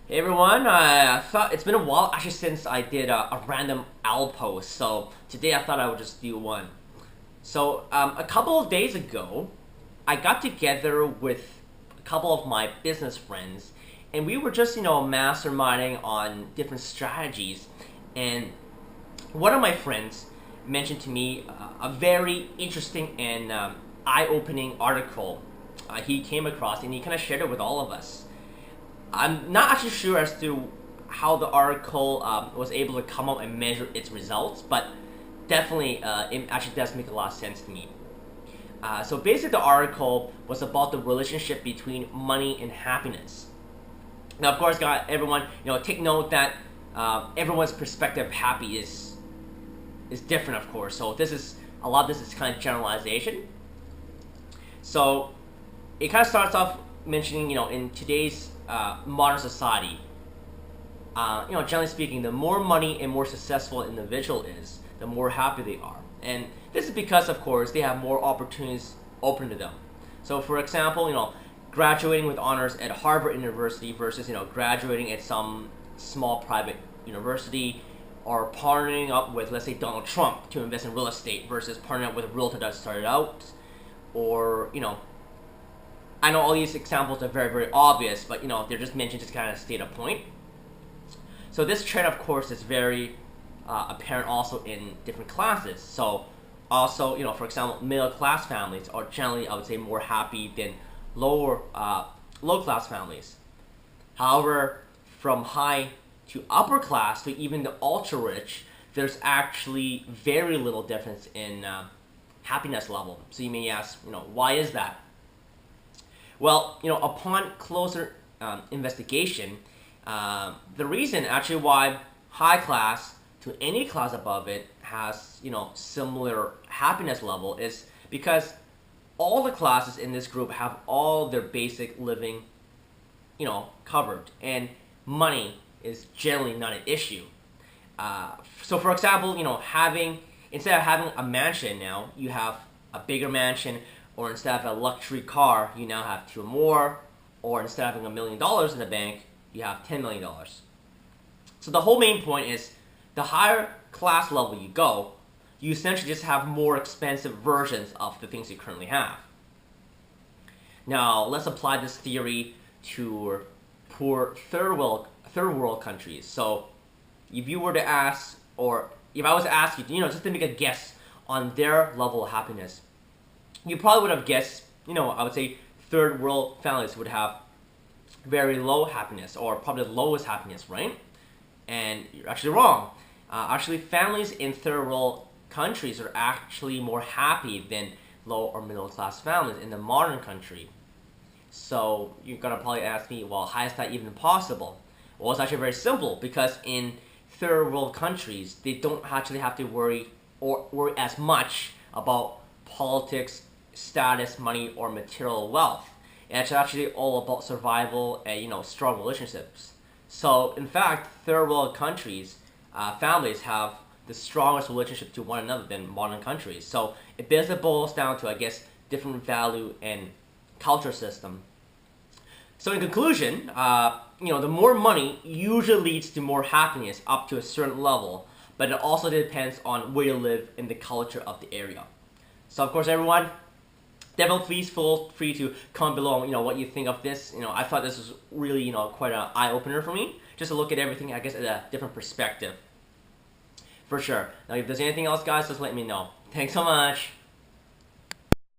Hey everyone, I thought it's been a while actually since I did a random owl post, so today I thought I would just do one. A couple of days ago, I got together with a couple of my business friends, and we were just masterminding on different strategies. And one of my friends mentioned to me a very interesting and eye-opening article he came across, and he kind of shared it with all of us. I'm not actually sure as to how the article was able to come up and measure its results, but definitely it actually does make a lot of sense to me. So basically, the article was about the relationship between money and happiness. Now, of course, got everyone take note that everyone's perspective of happy is different, of course. So this is a lot of this is kind of generalization. So it kind of starts off mentioning, in today's modern society, generally speaking, the more money and more successful an individual is, the more happy they are. And this is because, of course, they have more opportunities open to them. So, for example, graduating with honors at Harvard University versus, graduating at some small private university, or partnering up with, let's say, Donald Trump to invest in real estate versus partnering up with a realtor that started out, or, I know all these examples are very, very obvious, but they're just mentioned to kind of state a point. So this trend, of course, is very apparent also in different classes. So also, for example, middle class families are generally, I would say, more happy than low class families. However, from high to upper class to even the ultra rich, there's actually very little difference in happiness level. So you may ask, why is that? Well, upon closer investigation, the reason actually why high class to any class above it has, similar happiness level is because all the classes in this group have all their basic living, covered, and money is generally not an issue. So, for example, instead of having a mansion now, you have a bigger mansion, or instead of a luxury car, you now have two or more, or instead of having $1 million in the bank, you have $10 million. So the whole main point is, the higher class level you go, you essentially just have more expensive versions of the things you currently have. Now, let's apply this theory to poor third world countries. So, if you were to ask, or if I was to ask you, just to make a guess on their level of happiness, you probably would have guessed, I would say third world families would have very low happiness, or probably the lowest happiness, right? And you're actually wrong. Actually, families in third world countries are actually more happy than low or middle class families in the modern country. So you're gonna probably ask me, well, how is that even possible? Well, it's actually very simple, because in third world countries, they don't actually have to worry as much about politics, status, money, or material wealth. And it's actually all about survival and strong relationships. So in fact, third world countries, families have the strongest relationship to one another than modern countries. So it basically boils down to, I guess, different value and culture system. So in conclusion, the more money usually leads to more happiness up to a certain level, but it also depends on where you live in the culture of the area. So of course, everyone, definitely please feel free to comment below, what you think of this. I thought this was really, quite an eye-opener for me, just to look at everything, I guess, at a different perspective. For sure. Now, if there's anything else, guys, just let me know. Thanks so much.